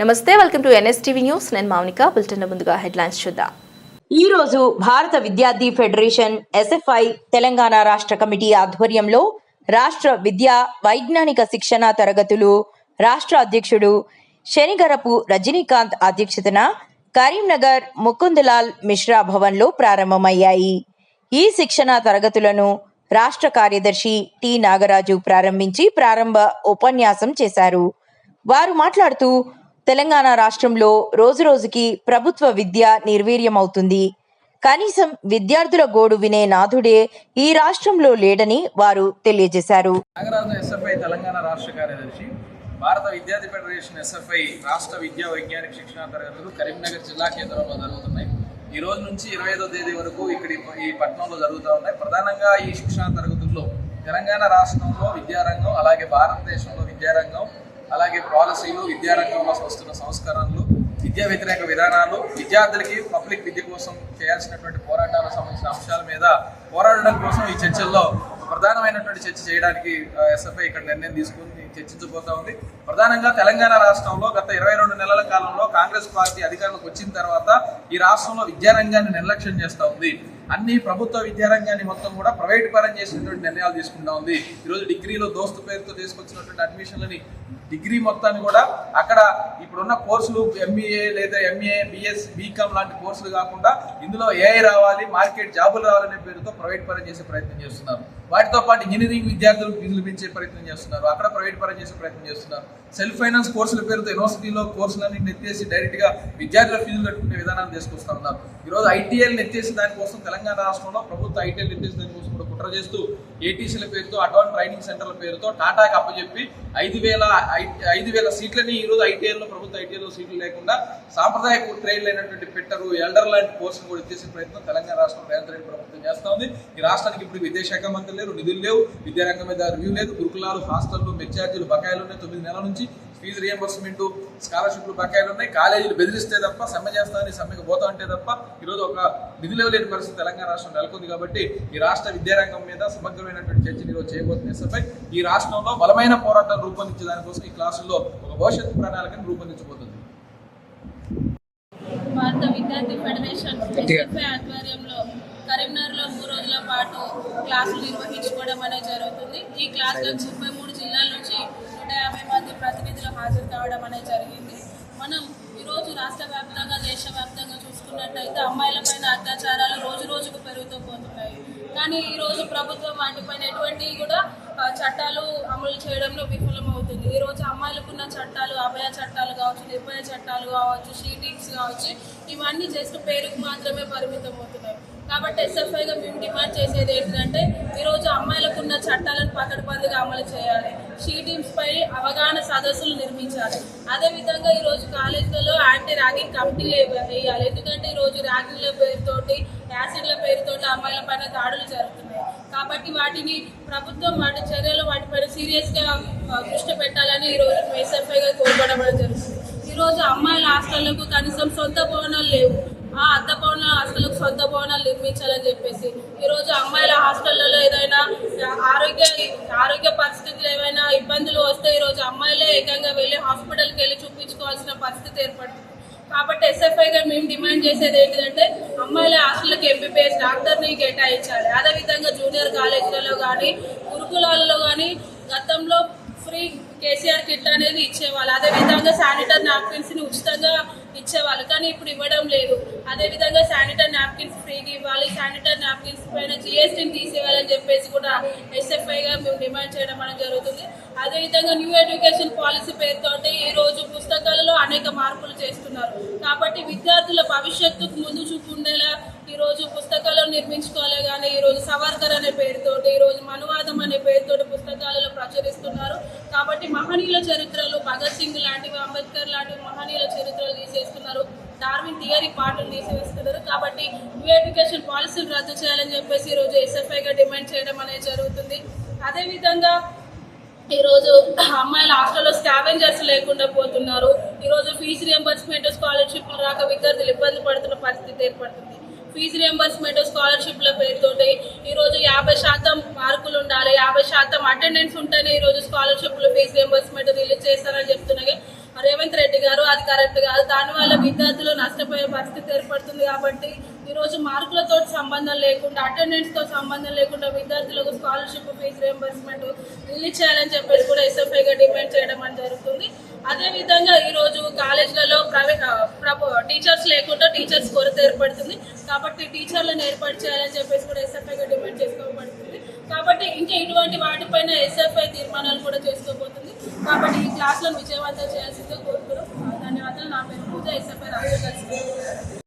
నమస్తే, welcome to NSTV news. నేను Mounika. Bulletin ముందుగా హెడ్లైన్స్ చూద్దాం. ఈ రోజు భారత విద్యార్థి ఫెడరేషన్ ఎస్ఎఫ్ఐ తెలంగాణ రాష్ట్ర కమిటీ ఆధ్వర్యంలో రాష్ట్ర విద్యా వైజ్ఞానిక శిక్షణ తరగతులు రాష్ట్ర అధ్యక్షుడు శనిగరపు రజనీకాంత్ అధ్యక్షతన కరీంనగర్ ముకుందలాల్ మిశ్రా భవన్లో ప్రారంభమయ్యాయి. ఈ శిక్షణ తరగతులను రాష్ట్ర కార్యదర్శి టి నాగరాజు ప్రారంభించి ప్రారంభ ఉపన్యాసం చేశారు. వారు మాట్లాడుతూ తెలంగాణ రాష్ట్రంలో రోజురోజుకి ప్రభుత్వ విద్య నిర్వీర్యమవుతుంది. కనీసం విద్యార్థుల గోడు వినే నాథుడే ఈ రాష్ట్రంలో లేడని వారు తెలియజేశారు. నాగరాజు ఎస్ఎఫ్ఐ తెలంగాణ రాష్ట్ర కార్యదర్శి, భారత విద్యార్థి ఫెడరేషన్ ఎస్ఎఫ్ఐ రాష్ట్ర విద్యా వైజ్ఞానిక శిక్షణ తరగతులు కరీంనగర్ జిల్లా కేంద్రంలో జరుగుతున్నాయి. ఈ రోజు నుంచి 25వ తేదీ వరకు ఈ పట్టణంలో జరుగుతూ ఉన్నాయి. ప్రధానంగా ఈ శిక్షణ తరగతుల్లో తెలంగాణ రాష్ట్రంలో విద్యారంగం, అలాగే భారతదేశంలో విద్యారంగం, అలాగే పాలసీలు, విద్యారంగంలో వస్తున్న సంస్కరణలు, విద్యా వ్యతిరేక విధానాలు, విద్యార్థులకి పబ్లిక్ విద్య కోసం చేయాల్సినటువంటి పోరాటాలకు సంబంధించిన అంశాల మీద పోరాడడం కోసం ఈ చర్చల్లో ప్రధానమైనటువంటి చర్చ చేయడానికి ఎస్ఎఫ్ఐ ఇక్కడ నిర్ణయం తీసుకుని చర్చించబోతా ఉంది. ప్రధానంగా తెలంగాణ రాష్ట్రంలో గత 22 నెలల కాలంలో కాంగ్రెస్ పార్టీ అధికారంలోకి వచ్చిన తర్వాత ఈ రాష్ట్రంలో విద్యారంగాన్ని నిర్లక్ష్యం చేస్తూ ఉంది. అన్ని ప్రభుత్వ విద్యారంగాన్ని మొత్తం కూడా ప్రైవేట్ పరం చేసినటువంటి నిర్ణయాలు తీసుకుంటా ఉంది. ఈరోజు డిగ్రీలో దోస్తు పేరుతో తీసుకొచ్చినటువంటి అడ్మిషన్లని, డిగ్రీ మొత్తాన్ని కూడా అక్కడ ఇప్పుడున్న కోర్సులు ఎంబీఏ లేదా ఎంఏ, బిఎస్, బీకామ్ లాంటి కోర్సులు కాకుండా ఇందులో ఏఐ రావాలి, మార్కెట్ జాబులు రావాలనే పేరుతో ప్రైవేట్ పరం చేసే ప్రయత్నం చేస్తున్నారు. వాటితో పాటు ఇంజనీరింగ్ విద్యార్థులకు ఫీజులు పెంచే ప్రయత్నం చేస్తున్నారు, అక్కడ ప్రైవేట్ పరం చేసే ప్రయత్నం చేస్తున్నారు. సెల్ఫ్ ఫైనాన్స్ కోర్సుల పేరుతో యూనివర్సిటీలో కోర్సులన్నీ నెత్తేసి డైరెక్ట్గా విద్యార్థుల ఫీజులు కట్టుకునే విధానాన్ని తీసుకొస్తా ఉన్నారు. ఈరోజు ఐటీఎల్ నెత్తేసి దానికోసం తెలంగాణ రాష్ట్రంలో ప్రభుత్వ ఐటీఎల్ నెత్తేసి దానికోసం కూడా కుట్ర చేస్తూ ఏటీసీల పేరుతో, అడ్వాన్స్ ట్రైనింగ్ సెంటర్ల పేరుతో టాటాకి అప్పచెప్పి 5,000 సీట్లని ఈరోజు ఐటీఎల్లో, ప్రభుత్వ ఐటీఎల్లో సీట్లు లేకుండా సాంప్రదాయ ట్రైన్లు అయినటువంటి పెట్టరు, ఎల్డర్ లాంటి కోర్సులు కూడా ఎత్తేసే ప్రయత్నం తెలంగాణ రాష్ట్రం రేవంత్ రెడ్డి ప్రభుత్వం చేస్తూ ఉంది. ఈ రాష్ట్రానికి ఇప్పుడు విద్యాశాఖ మంత్రి లేరు, నిధులు లేవు, విద్యారంగం మీద రివ్యూ లేదు, గురుకులాలు, హాస్టళ్లు, మెచ్చార్జీలు బకాయిలు ఉన్నాయి. 9 నెలల నుంచి ఫీజు రియంబర్స్మెంట్, స్కాలర్షిప్లు బకాయిలు ఉన్నాయి. కాలేజీలు బెదిరిస్తే తప్ప, సమ్మె చేస్తామని సమ్మెకు పోతా ఉంటే తప్ప ఈరోజు ఒక నిధులు లేని పరిస్థితి తెలంగాణ రాష్ట్రం నెలకొంది. కాబట్టి ఈ రాష్ట్ర విద్యారంగం మీద సమగ్రమైనటువంటి చర్చను ఈరోజు చేయబోతున్న ఎస్ఎఫ్ఐ ఈ రాష్ట్రంలో బలమైన పోరాటాలు రూపొందించే దానికోసం ఈ క్లాసుల్లో ఒక భవిష్యత్తు ప్రణాళికను రూపొందించబోతుంది. భారత విద్యార్థి ఫెడరేషన్ ఎస్ఎఫ్ఐ ఆధ్వర్యంలో కరీంనగర్లో 3 రోజుల పాటు క్లాసులు నిర్వహించుకోవడం అనేది జరుగుతుంది. ఈ క్లాసులకు 33 జిల్లాల నుంచి 150 మంది ప్రతినిధులు హాజరు కావడం అనేది జరిగింది. మనం ఈరోజు రాష్ట్ర వ్యాప్తంగా, దేశవ్యాప్తంగా చూసుకున్నట్టయితే అమ్మాయిలపైన అత్యాచారాలు రోజు రోజుకు పెరుగుతూ పోతున్నాయి. కానీ ఈరోజు ప్రభుత్వం వాటిపైన ఎటువంటి కూడా చట్టాలు అమలు చేయడంలో విఫలమవుతుంది. ఈరోజు అమ్మాయిలకున్న చట్టాలు, అభయ చట్టాలు కావచ్చు, నిర్భయ చట్టాలు కావచ్చు, షీటింగ్స్ కావచ్చు, ఇవన్నీ జస్ట్ పేరుకు మాత్రమే పరిమితం అవుతున్నాయి. కాబట్టి ఎస్ఎఫ్ఐగా మేము డిమాండ్ చేసేది ఏంటంటే ఈరోజు అమ్మాయిలకున్న చట్టాలను పకడ్బందీగా అమలు చేయాలి, షీటింగ్స్ పై అవగాహన సదస్సులు నిర్మించాలి. అదేవిధంగా ఈరోజు కాలేజీలలో యాంటీ ర్యాగింగ్ కమిటీలు వేయాలి. ఎందుకంటే ఈరోజు ర్యాగింగ్ల పేరుతోటి, యాసిడ్ల పేరుతోటి అమ్మాయిల పైన దాడులు జరుగుతున్నాయి. కాబట్టి వాటిని ప్రభుత్వం వాటిపైన సీరియస్గా దృష్టి పెట్టాలని ఈరోజు ఎస్ఎఫ్ఐగా కోరుకోవడం జరుగుతుంది. ఈరోజు అమ్మాయిల హాస్టళ్లకు కనీసం సొంత భవనాలు లేవు. ఆ అద్దె భవనాల హాస్టళ్లకు సొంత భవనాలు నిర్మించాలని చెప్పేసి ఈరోజు అమ్మాయిల హాస్టళ్లలో ఏదైనా ఆరోగ్య పరిస్థితులు ఏమైనా ఇబ్బందులు వస్తే ఈరోజు అమ్మాయిలే ఏకంగా వెళ్ళి హాస్పిటల్కి వెళ్ళి చూపించుకోవాల్సిన పరిస్థితి ఏర్పడుతుంది. కాబట్టి ఎస్ఎఫ్ఐగా మేము డిమాండ్ చేసేది ఏంటంటే అమ్మాయిల హాస్టల్కి ఎంబీబీఎస్ డాక్టర్ని కేటాయించాలి. అదేవిధంగా జూనియర్ కాలేజీలలో కానీ, గురుకులాలలో కానీ గతంలో ఫ్రీ కేసీఆర్ కిట్ అనేది ఇచ్చేవాళ్ళు. అదేవిధంగా శానిటరీ నాప్కిన్స్ని ఉచితంగా ఇచ్చేవాళ్ళు, కానీ ఇప్పుడు ఇవ్వడం లేదు. అదేవిధంగా శానిటరీ నాప్కిన్స్ ఫ్రీగా ఇవ్వాలి, శానిటరీ నాప్కిన్స్ పైన జిఎస్టీని తీసేయాలని చెప్పేసి కూడా ఎస్ఎఫ్ఐగా మేము డిమాండ్ చేయడం అనేది జరుగుతుంది. అదేవిధంగా న్యూ ఎడ్యుకేషన్ పాలసీ పేరుతోటి ఈరోజు పుస్తకాలలో అనేక మార్పులు చేస్తున్నారు. కాబట్టి విద్యార్థుల భవిష్యత్తుకు ముందు చూపు ఉండేలా ఈరోజు పుస్తకాలను నిర్మించుకోవాలి. కానీ ఈరోజు సవర్కర్ అనే పేరుతోటి, ఈరోజు మనువాదం అనే పేరుతోటి పుస్తకాలలో ప్రచురిస్తున్నారు. కాబట్టి మహనీయుల చరిత్రలు, భగత్ సింగ్ లాంటివి, అంబేద్కర్ లాంటివి మహనీయుల చరిత్రలు తీసేస్తున్నారు, డార్విన్ థియరీ పాటలు తీసివేస్తున్నారు. కాబట్టి న్యూ ఎడ్యుకేషన్ పాలసీలు రద్దు చేయాలని చెప్పేసి ఈరోజు ఎస్ఎఫ్ఐగా డిమాండ్ చేయడం అనేది జరుగుతుంది. అదేవిధంగా ఈరోజు అమ్మాయిల హాస్టల్లో స్కావెంజర్స్ లేకుండా పోతున్నారు. ఈరోజు ఫీజు రియంబర్స్మెంట్, స్కాలర్షిప్లు రాక విద్యార్థులు ఇబ్బంది పడుతున్న పరిస్థితి ఏర్పడుతుంది. ఫీజు రియంబర్స్మెంట్, స్కాలర్షిప్ల పేరుతోటి ఈరోజు 50% మార్కులు ఉండాలి, 50% అటెండెన్స్ ఉంటేనే ఈరోజు స్కాలర్షిప్లు, ఫీజు రియంబర్స్మెంట్ రిలీజ్ చేస్తారని చెప్తున్నాయి. రేవంత్ రెడ్డి గారు అది కరెక్ట్ కాదు. దానివల్ల విద్యార్థులు నష్టపోయే పరిస్థితి ఏర్పడుతుంది. కాబట్టి ఈరోజు మార్కులతో సంబంధం లేకుండా, అటెండెన్స్తో సంబంధం లేకుండా విద్యార్థులకు స్కాలర్షిప్, ఫీజు రియంబర్స్మెంట్ రిలీజ్ చేయాలని చెప్పేసి కూడా ఎస్ఎఫ్ఐగా డిమాండ్ చేయడం అని జరుగుతుంది. అదేవిధంగా ఈరోజు కాలేజీలలో టీచర్స్ లేకుండా టీచర్స్ కొరత ఏర్పడుతుంది. కాబట్టి టీచర్లను ఏర్పాటు చేయాలని చెప్పేసి కూడా ఎస్ఎఫ్ఐగా డిమాండ్ చేసుకోబడుతుంది. కాబట్టి ఇంకా ఇటువంటి వాటిపైన ఎస్ఎఫ్ఐ తీర్మానాలు కూడా చేసుకోబోతుంది. కాబట్టి ఈ క్లాసులను విజయవంతం చేయాల్సిందిగా కోరుతున్నాం. ధన్యవాదాలు. నా పేరు పూజ, ఎస్ఎఫ్ఐ రాష్ట్ర